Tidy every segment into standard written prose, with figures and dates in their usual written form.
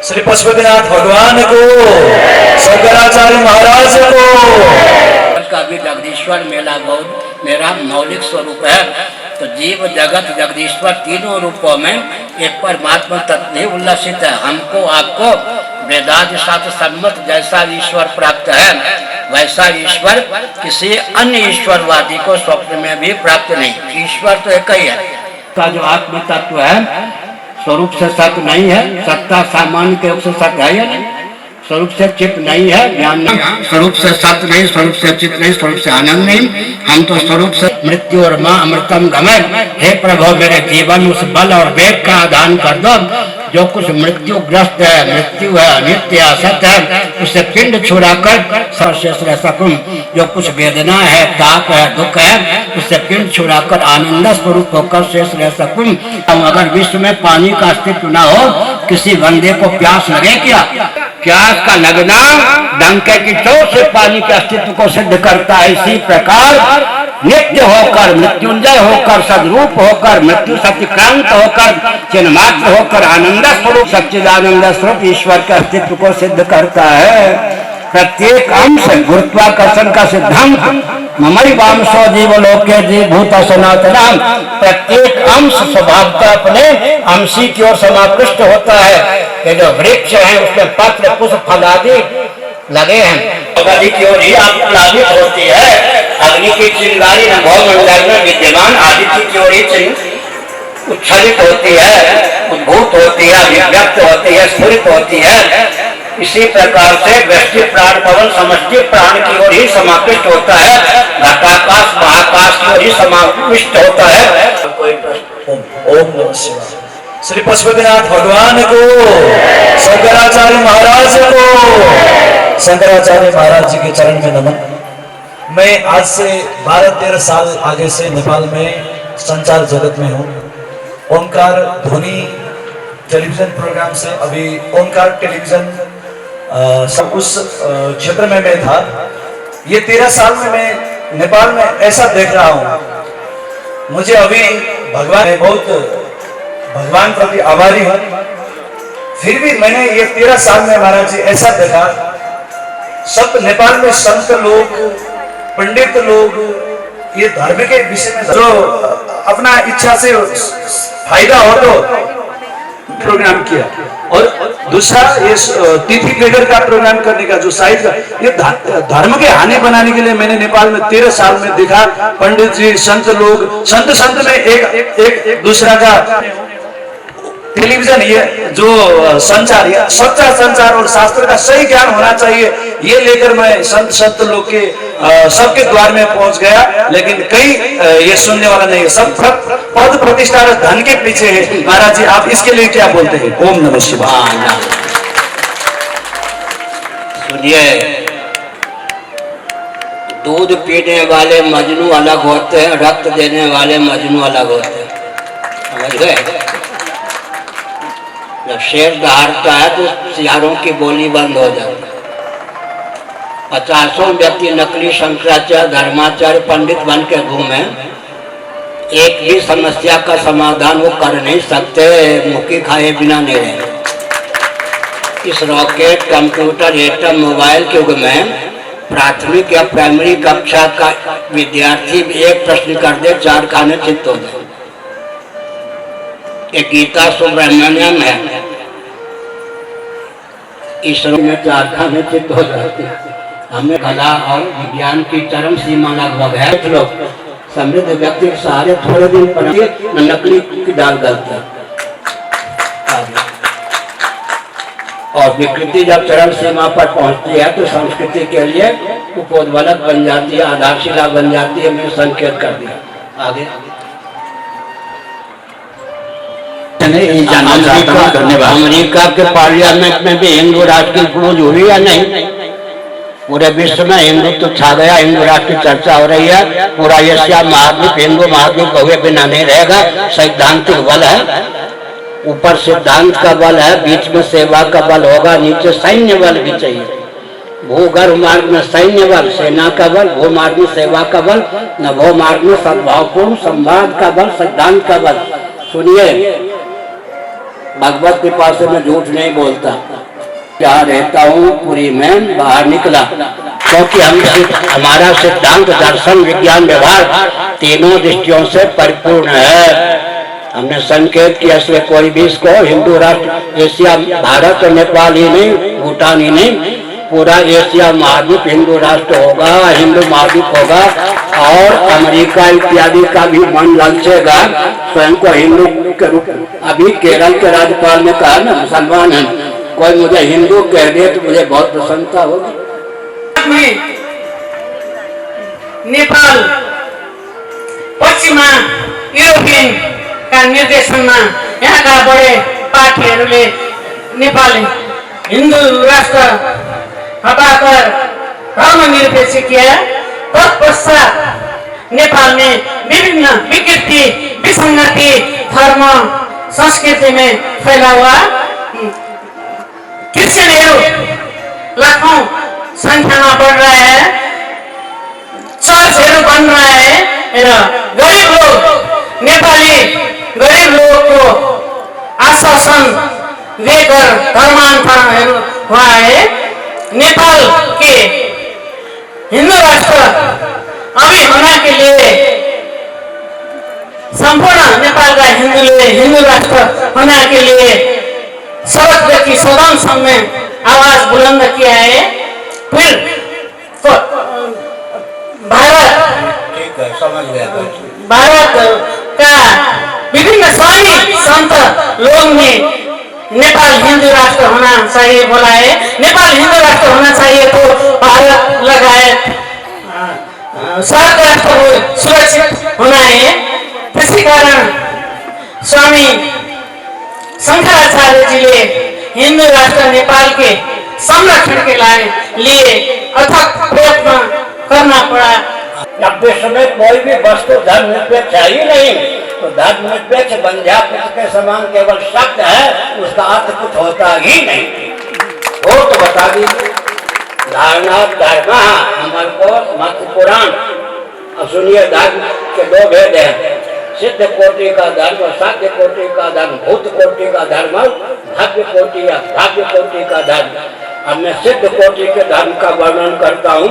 श्री पशुपतिनाथ भगवान को, शंकराचार्य महाराज को। का भी जगदीश्वर मेरा बहुत मेरा मौलिक स्वरूप है। तो जीव जगत जगदीश्वर तीनों रूपों में एक परमात्मा तत्व ही उल्लसित है। हमको आपको वेदांत शास्त्र सम्मत जैसा ईश्वर प्राप्त है वैसा ईश्वर किसी अन्य ईश्वरवादी को स्वप्न में भी प्राप्त नहीं। ईश्वर तो एक ही है। का जो आत्म तत्व है स्वरूप से सत्य नहीं है, सत्ता सामान्य के रूप से सत्य है या नहीं, स्वरूप से चित्त नहीं है, ज्ञान नहीं, स्वरूप से सत्य नहीं, स्वरूप से चित्त नहीं, स्वरूप से आनंद नहीं। हम तो स्वरूप से मृत्यु और माँ अमृतम गमय। हे प्रभु मेरे जीवन उस बल और वेग का आदान कर दो जो कुछ मृत्युग्रस्त है, मृत्यु है, अनित्य असत है, उसे पिंड छुड़ाकर सर्वशेष रह सकूं। जो कुछ वेदना है, ताप है, दुख है, उससे पिंड छुड़ाकर आनंद स्वरूप होकर शेष रह सकूं। अगर विश्व में पानी का अस्तित्व न हो, किसी बंदे को प्यास लगे क्या? प्यास का लगना डंके की चोट से पानी के अस्तित्व को सिद्ध करता है। इसी प्रकार नित्य होकर, मृत्युंजय होकर, सदरूप होकर, मृत्यु सत्यक्रांत होकर, चिन्मात्र होकर आनंद स्वरूप सच्चिदानंद स्वरूप ईश्वर के अस्तित्व को सिद्ध करता है। प्रत्येक अंश गुरुत्वाकर्षण का सिद्धांत ममई वामसो जीवलोके जीवभूत सनातनम। प्रत्येक अंश स्वभावतः अपने अंशी की ओर समाकृष्ट होता है। ये जो वृक्ष है उसमें पत्र पुष्प फल आदि लगे हैं, अग्नि की ओर ही आप्लावित होती है। अग्नि की चिंगारी नभोमंडल में विद्यमान आदित्य की ओर ही उच्छलित होती है, उद्भूत होती है, अभिव्यक्त होती है, स्फुरित होती है। इसी प्रकार से व्यष्टि प्राण पवन समष्टि प्राण की ओर ही समाकृष्ट होता है, घटाकाश महाकाश की ओर ही समाकृष्ट होता है। ओम नमः शिवाय। श्री पशुपतिनाथ भगवान को, शंकराचार्य महाराज को। शंकराचार्य महाराज जी के चरण में नमन। मैं आज से 12-13 साल आगे से नेपाल में संचार जगत में हूँ। ओंकार ध्वनि टेलीविजन प्रोग्राम से अभी ओंकार टेलीविजन सब उस क्षेत्र में मैं था। ये 13 साल में मैं नेपाल में ऐसा देख रहा हूँ। मुझे अभी भगवान प्रति आभारी हूँ। फिर भी मैंने ये 13 साल में महाराज जी ऐसा देखा, सब नेपाल में संत लोग, पंडित लोग ये धर्म के विषय में जो अपना इच्छा से फायदा हो तो प्रोग्राम किया, और दूसरा ये तिथि ट्रेडर का प्रोग्राम करने का जो साइड का, ये धर्म के हानि बनाने के लिए मैंने नेपाल में 13 साल में देखा। पंडित जी, संत लोग, संत में एक दूसरा का टेलीविजन, ये जो संचार, ये सच्चा संचार और शास्त्र का सही ज्ञान होना चाहिए, ये लेकर मैं संत लोग के सबके द्वार में पहुंच गया। लेकिन कई ये सुनने वाला नहीं है, सब पद प्रतिष्ठा और धन के पीछे है। महाराज जी आप इसके लिए क्या बोलते हैं? ओम नमः शिवाय। सुनिए, दूध पीने वाले मजनू अलग होते हैं, रक्त देने वाले मजनू अलग होते हैं, समझ गए? जब शेर दहाड़ता है तो सियारों की बोली बंद हो जाती है। 50 व्यक्ति नकली शंकराचार्य धर्माचार्य पंडित बन के घूमे, एक भी समस्या का समाधान वो कर नहीं सकते, मुक्की खाए बिना नहीं रहे। इस रॉकेट, कंप्यूटर, एटम, मोबाइल के युग में प्राथमिक या प्राइमरी कक्षा का विद्यार्थी भी एक प्रश्न कर दे, 4 खाने चित्त हो जाए। एक गीता सुब्रमण्यम है, ईश्वर में 4 खाने चित्त हो जाते हैं। हमें कला और विज्ञान की चरम सीमा लगभग है। लोग समृद्ध व्यक्ति के सहारे थोड़े दिन पर नकली की डाल डालते हैं, और विकृति जब चरम सीमा पर पहुंचती है तो संस्कृति के लिए उपोद्बलक बन जाती है, आधारशिला बन जाती है। मैं संकेत कर दिया आगे। अमेरिका के पार्लियामेंट में भी हिंदू राष्ट्र की खोज हुई या नहीं? पूरे विश्व में हिंदुत्व छा गया, हिंदू राष्ट्र की चर्चा हो रही है। पूरा एशिया महाद्वीप हिंदू महाद्वीप हुए बिना नहीं रहेगा। सैद्धांतिक बल है, ऊपर सिद्धांत का बल है, बीच में सेवा का बल होगा, नीचे सैन्य बल भी चाहिए। भूगर्भ मार्ग में सैन्य बल, सेना का बल, भूमार्ग में सेवा का बल, नभो मार्ग में सद्भावपूर्ण संवाद का बल, सिद्धांत का बल। सुनिए, भगवत कृपा से मैं झूठ नहीं बोलता। जहाँ रहता हूँ पूरी में बाहर निकला, क्योंकि हमारा सिद्धांत दर्शन विज्ञान व्यवहार तीनों दृष्टियों से परिपूर्ण है। हमने संकेत किया इसलिए कोई भी इसको हिंदू राष्ट्र एशिया, भारत और नेपाल ही नहीं, भूटान ही नहीं, पूरा एशिया महाद्वीप हिंदू राष्ट्र होगा, हिंदू महाद्वीप होगा। और अमेरिका इत्यादि का भी मन ललचेगा स्वयं को हिंदू के रूप। अभी केरल के राज्यपाल ने कहा ना मुसलमान है, कोई मुझे हिंदू कह दे तो मुझे बहुत प्रसन्नता होगी। नेपाल पश्चिमा युरोपियन का निर्देशनमा यहाँका बडे पार्टीहरूले नेपाल हिन्दू राष्ट्र हटाकर धर्मनिरपेक्ष किया। तत्पश्चात नेपाल में विभिन्न विकृति विसंगति धर्म संस्कृति में फैला हुआ क्रिश्चियनहरू लाखों संख्या में बढ़ रहा है, चर्चहरू बन रहा है र गरीब लोग नेपाली गरीब लोग को आश्वासन देकर धर्मांतरणहरू हुआ है। नेपाल के हिंदू राष्ट्र अभी होने के लिए संपूर्ण नेपाल का हिंदू राष्ट्र होने के लिए सर्वव्यापी सदन संघ में आवाज बुलंद किया है। फिर तो भारत का विभिन्न सारी संत लोग ने नेपाल हिंदू राष्ट्र होना चाहिए बोला है। नेपाल हिंदू राष्ट्र होना चाहिए तो भारत लगायत सात राष्ट्र सुरक्षित होना है। इसी कारण स्वामी शंकराचार्य जी ने हिंदू राष्ट्र नेपाल के संरक्षण के लिए अथक प्रयत्न करना पड़ा। जब विश्व में कोई भी वस्तु धर्मनिरपेक्ष है ही नहीं, तो धर्मनिरपेक्ष बंध्यापुत्र के समान केवल शब्द है, उसका अर्थ कुछ होता ही नहीं। हो तो बता दीजिए। धारणा धर्म हमारे को मत्स्य पुराण। अब सुनिए, धर्म के दो भेद हैं, सिद्ध कोटि का धर्म, साध्य कोटि का धर्म, भूत कोटि का धर्म, भव्य कोटि या भाव्य कोटि का धर्म। अब मैं सिद्ध कोटि के धर्म का वर्णन करता हूँ,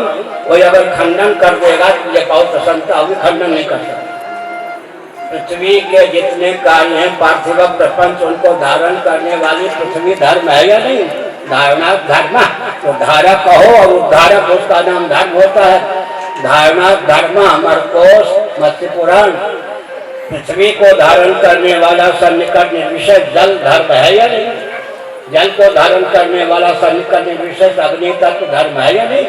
कोई अगर खंडन कर देगा तो मुझे बहुत प्रसन्नता होगी, खंडन नहीं कर सकता। पृथ्वी के जितने कार्य हैं पार्थिव प्रपंच, उनको धारण करने वाली पृथ्वी धर्म है या नहीं? धारणा धर्म, तो धारक कहो और उद्धारक उसका नाम धर्म होता है। धारणा धर्म अमरकोश मत्स्य पुराण। पृथ्वी को धारण करने वाला सन्निकट निर्विशेष जल धर्म है या नहीं? जल को धारण करने वाला सन्निकट निर्विशेष अग्नि तत्व धर्म है या नहीं?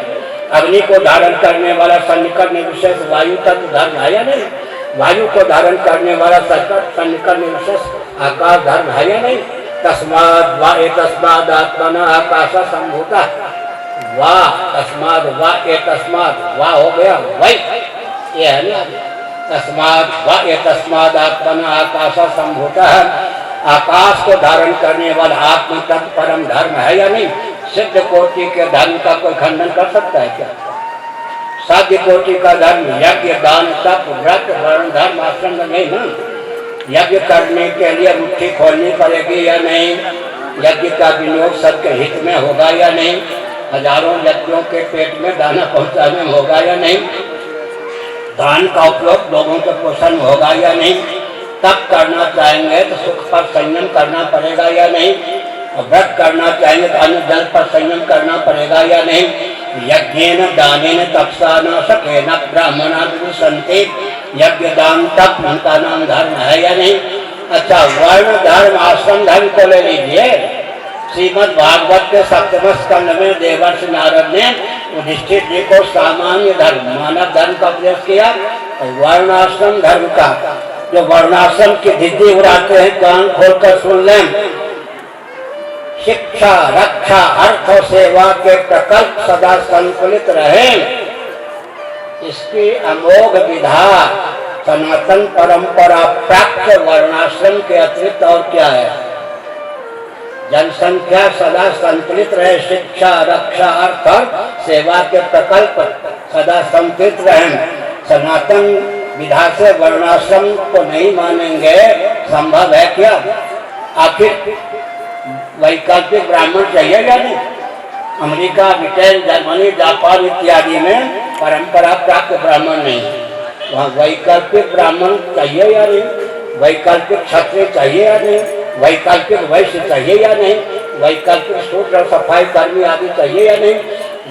अग्नि को धारण करने वाला सन्निकट निर्विशेष वायु तत्व धर्म है या नहीं? वायु को धारण करने वाला सन्निकट निर्विशेष आकाश धर्म है या नहीं? तस्माद वा एतस्माद आत्मना आकाश संभूता। वा तस्माद वा एतस्माद, वा हो गया वही, ये है ना। तस्माद वा एतस्माद आत्मना आकाश संभूता है। आकाश को धारण करने वाला आत्म तत्व परम धर्म है या नहीं? सिद्ध कोटि के धर्म का कोई खंडन कर सकता है क्या? साध्य कोटि का धर्म यज्ञ दान तप व्रत वर्ण धर्म आश्रम नहीं ना। यज्ञ करने के लिए मुट्ठी खोलनी पड़ेगी या नहीं? यज्ञ का विनियोग सबके हित में होगा या नहीं? हजारों यज्ञों के पेट में दाना पहुंचाने में होगा या नहीं? दान का उपयोग लोगों के पोषण होगा या नहीं? तप करना चाहेंगे तो सुख पर संयम करना पड़ेगा या नहीं? व्रत करना चाहेंगे तो अन्न जल पर संयम करना पड़ेगा या नहीं? यज्ञेन दानेन तपसा न सकेन ब्राह्मणा विदुषन्ते। यज्ञ दान तप उनका नाम धर्म है या नहीं? अच्छा, वर्ण धर्म आश्रम धर्म को ले लीजिए। श्रीमद् भागवत के 7वें स्कंद में देवर्षि नारद ने युधिष्ठिर जी को सामान्य धर्म मानव धर्म का उपदेश किया और वर्णाश्रम धर्म का। जो वर्णाश्रम की धिद्धि उड़ाते हैं कान खोलकर सुन लें। शिक्षा रक्षा अर्थ और सेवा के प्रकल्प सदा संतुलित रहे, इसकी अमोघ विधा सनातन परंपरा प्राप्त वर्णाश्रम के अतिरिक्त और क्या है? जनसंख्या सदा संतुलित रहे, शिक्षा रक्षा अर्थ सेवा के प्रकल्प सदा संतुलित रहे। सनातन विधा से वर्णाश्रम को नहीं मानेंगे, संभव है क्या? आखिर वैकल्पिक ब्राह्मण चाहिए या नहीं? अमेरिका, ब्रिटेन, जर्मनी, जापान इत्यादि में परंपरा प्राप्त ब्राह्मण नहीं, वहाँ वैकल्पिक ब्राह्मण चाहिए या नहीं? वैकल्पिक क्षत्रिय चाहिए या नहीं? वैकल्पिक वैश्य चाहिए या नहीं? वैकल्पिक शूद्र और सफाई कर्मी आदि चाहिए या नहीं?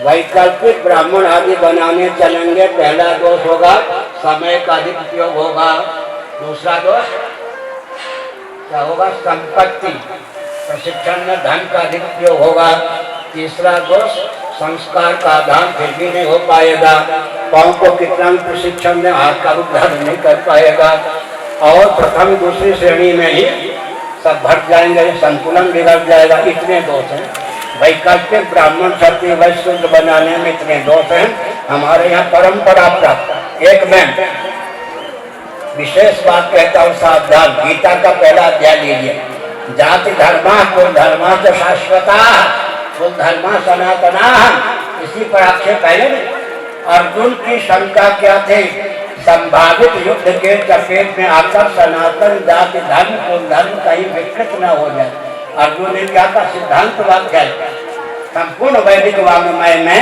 वैकल्पिक ब्राह्मण आदि बनाने चलेंगे, पहला दोष होगा समय का अधिक उपयोग होगा। दूसरा दोष क्या होगा? संपत्ति प्रशिक्षण में धन का अधिक उपयोग होगा। तीसरा दोष संस्कार का आदान फिर भी नहीं हो पाएगा। पाँव को कितना भी प्रशिक्षण में हाथ का रूप धारण नहीं कर पाएगा और प्रथम दूसरी श्रेणी में ही सब भट जाएंगे, संतुलन बिगड़ जाएगा। इतने दोष हैं वैकल्पिक ब्राह्मण क्षत्रिय वैश्य शूद्र बनाने में, इतने दोष हैं हमारे यहाँ परंपरा प्राप्त। एक मैं विशेष बात कहता हूँ, सावधान। गीता का पहला अध्याय लीजिए। जाति धर्मा कुल धर्मा तो शाश्वता, कुल धर्मा सनातना। इसी पर आक्षेप है। अर्जुन की शंका क्या थी? संभावित युद्ध के चपेट में आकर सनातन जाति धर्म कुल धर्म कहीं विकृत न हो जाए। अर्जुन ने क्या कहा? सिद्धांत वाक्य है, संपूर्ण वैदिक वाङ्मय में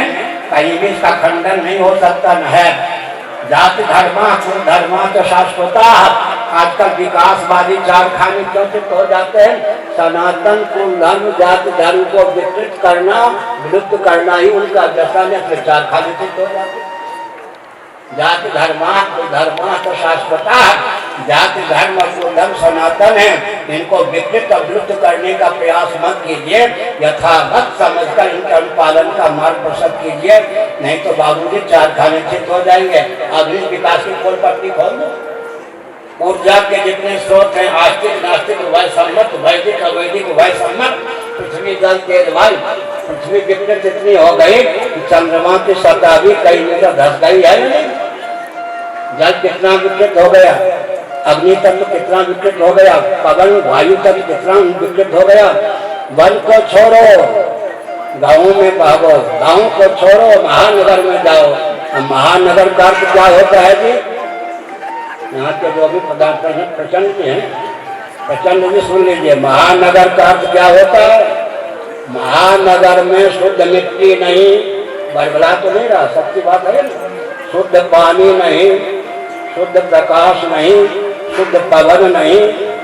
कहीं भी इसका खंडन नहीं हो सकता। न है जाति धर्मा कुल धर्मा तो शाश्वता। आजकल विकासवादी कारखाने क्यों हो जाते हैं? सनातन कुल धर्म जाति धर्म को विकृत करना, विलुप्त करना ही उनका व्यसन है, फिर कारखाने से हो जाते हैं। जाति धर्मा कुल धर्मा तो शाश्वता। जाति धर्म और कुल धर्म सनातन है, इनको विकृत और विलुप्त करने का प्रयास मत कीजिए। यथावत समझकर इनके अनुपालन का मार्ग प्रशस्त कीजिए, नहीं तो बाबूजी कारखाने से हो जाएंगे। आधुनिक विकास की खोल पट्टी खोल दो। ऊर्जा के जितने स्रोत हैं, आस्तिक नास्तिक वय सम्मत, वैदिक अवैदिक वय सम्मत, पृथ्वी जल तेज वायु, पृथ्वी विकृत इतनी हो गई कि चंद्रमा की सतह भी कई मीटर धस गई है। नहीं, जल कितना विकृत हो गया, अग्नि तत्व कितना विकृत हो गया, पवन वायु तत्व कितना विकृत हो गया। वन को छोड़ो, गाँव में भागो, गाँव को छोड़ो, महानगर में जाओ। महानगर का अर्थ क्या होता है जी? यहाँ के जो भी पदार्थ प्रचंड हैं, प्रचंड भी सुन लीजिए। महानगर का अर्थ क्या होता है? महानगर में शुद्ध मिट्टी नहीं, बरबला तो नहीं रहा, सच्ची बात है। शुद्ध पानी नहीं, शुद्ध प्रकाश नहीं, शुद्ध पवन नहीं,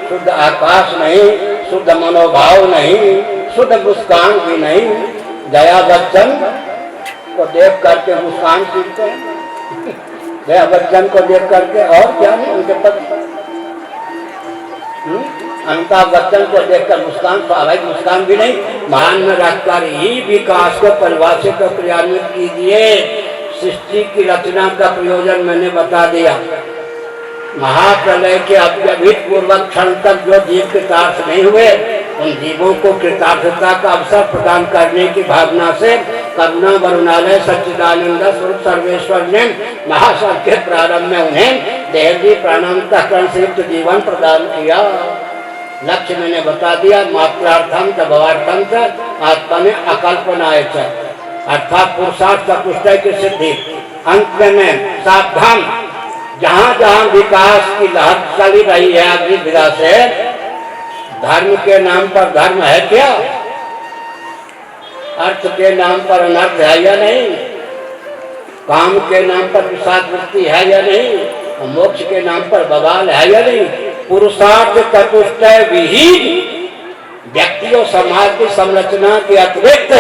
शुद्ध आकाश नहीं, शुद्ध मनोभाव नहीं, शुद्ध मुस्कान भी नहीं। जया बच्चन को देख करके मुस्कान सीखते हैं, जया बच्चन को देख करके, और क्या नहीं उनके पति। अमिताभ बच्चन को देखकर मुस्कान, स्वाभाविक मुस्कान भी नहीं। मान में रखकर ही विकास को परिभाषित और क्रियान्वित कीजिए। सृष्टि की रचना का प्रयोजन मैंने बता दिया। महाप्रलय के अत्यधिक पूर्वक क्षण तक जो जीव कृतार्थ नहीं हुए, उन जीवों को कृतार्थता का अवसर प्रदान करने की भावना से करुणा वरुणालय सच्चिदानंद स्वरूप सर्वेश्वर ने महासंघ के प्रारंभ में उन्हें देहली प्राणांतकरण से युक्त जीवन प्रदान किया। लक्ष्य मैंने बता दिया। मात्रार्थम भवार्थम च आत्मा में अकल्पनाएं च, अर्थात पुरुषार्थ चतुष्टय की सिद्धि। अंत में सावधान, जहाँ जहाँ विकास की लहर चली रही है अग्नि विधा से, धर्म के नाम पर धर्म है क्या? अर्थ के नाम पर अनर्थ है या नहीं? काम के नाम पर विषाद वृत्ति है या नहीं? मोक्ष के नाम पर बवाल है या नहीं? पुरुषार्थ चतुष्टय विहीन व्यक्ति और समाज की संरचना के अतिरिक्त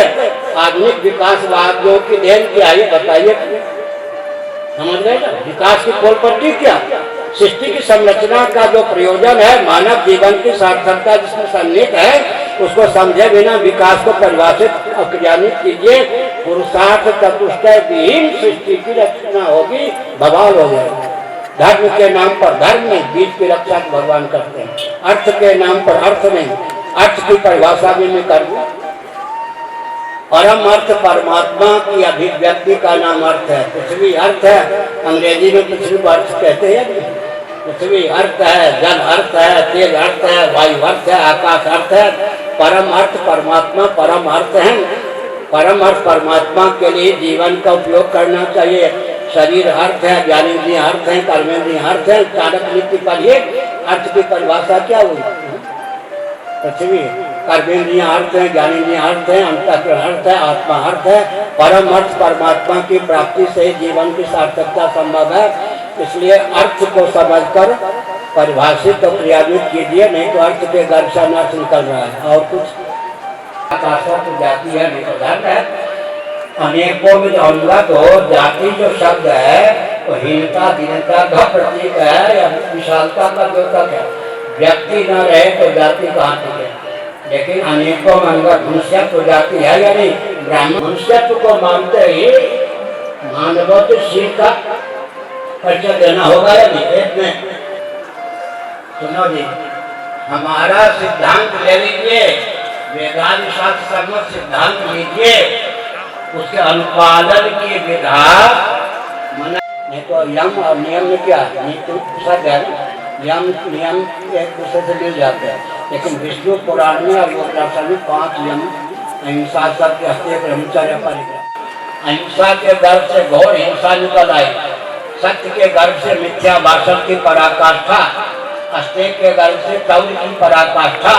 आधुनिक विकासवादियों की देन क्या है, बताइए। समझ गए ना? विकास की खोल पट्टी क्या? सृष्टि की संरचना का जो प्रयोजन है, मानव जीवन की सार्थकता जिसमें सन्निहित है, उसको समझे बिना विकास को परिभाषित और क्रियान्वित कीजिए। पुरुषार्थ चतुष्टय विहीन सृष्टि की रचना होगी, बवाल हो जाएगा। धर्म के नाम पर धर्म नहीं, बीज की रक्षा भगवान करते हैं। अर्थ के नाम पर अर्थ नहीं, अर्थ की परिभाषा भी मैं कर दूं। परम अर्थ परमात्मा की अभिव्यक्ति का नाम अर्थ है। पृथ्वी अर्थ है, अंग्रेजी में पृथ्वी को अर्थ कहते हैं। पृथ्वी अर्थ है, जल अर्थ है, तेज अर्थ है, वायु अर्थ है, आकाश अर्थ है। परम अर्थ परमात्मा परम अर्थ है। परम अर्थ परमात्मा के लिए जीवन का उपयोग करना चाहिए। शरीर अर्थ है, ज्ञानेंद्रिय अर्थ है, कर्मेंद्रिय अर्थ है। चाणक्य नीति पर अर्थ की परिभाषा क्या हुई? पृथ्वी कर्मेंद्रिय अर्थ है, ज्ञानेंद्रिय अर्थ है, अंतःकरण अर्थ है, आत्मा अर्थ है। परम अर्थ परमात्मा की प्राप्ति से जीवन की सार्थकता संभव है। इसलिए अर्थ को समझकर परिभाषित और क्रियान्वित कीजिए, नहीं तो अर्थ के गर्भ से अनर्थ निकल रहा है। और कुछ आकाशा तो जाति है, निषेधन है। अनेकों में जाऊंगा तो जाति जो शब्द है वो हीनता दीनता का प्रतीक है या विशालता का द्योतक है। व्यक्ति न रहे तो जाति कहाँ टिके। लेकिन अनेकों में अगर मनुष्यत्व जाति है या नहीं, ब्राह्मण मनुष्यत्व को मानते ही मानव शिव का परिचय देना होगा या नहीं। एक में सुनो जी, हमारा सिद्धांत ले लीजिए, वेदांत शास्त्र सम्मत सिद्धांत लीजिए, उसके अनुपालन की विधा मना। नहीं तो यम और नियम में क्या है, यम नियम एक दूसरे से मिल जाते हैं। लेकिन विष्णु पुराण में और योग दर्शन में 5 यम अहिंसा, सत्य, अस्तेय, ब्रह्मचर्य, परिग्रह। अहिंसा के गर्भ से घोर हिंसा निकल आई, सत्य के गर्भ से मिथ्या भाषण की पराकाष्ठा, अस्तेय के गर्भ से चौर्य की पराकाष्ठा,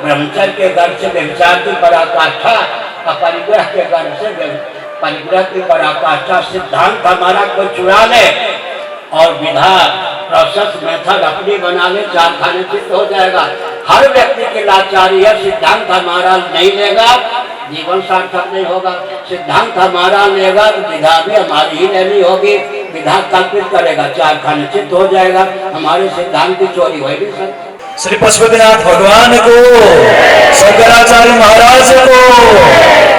ब्रह्मचर्य के गर्भ से व्यभिचार की पराकाष्ठा, अपरिग्रह के गर्भ से परिग्रह की पराकाष्ठा। सिद्धांत हमारा कोई चुरा ले और विधा प्रोसेस मेथड अपनी बना ले, चार खाने चित्त हो जाएगा। हर व्यक्ति की लाचारी है, सिद्धांत हमारा नहीं लेगा जीवन सार्थक नहीं होगा। सिद्धांत हमारा लेगा तो विधा भी हमारी ही लेनी होगी। विधा कल्पित करेगा, चार खाने चित्त हो जाएगा, हमारे सिद्धांत की चोरी होगी। श्री पशुपतिनाथ भगवान को, शंकराचार्य महाराज को।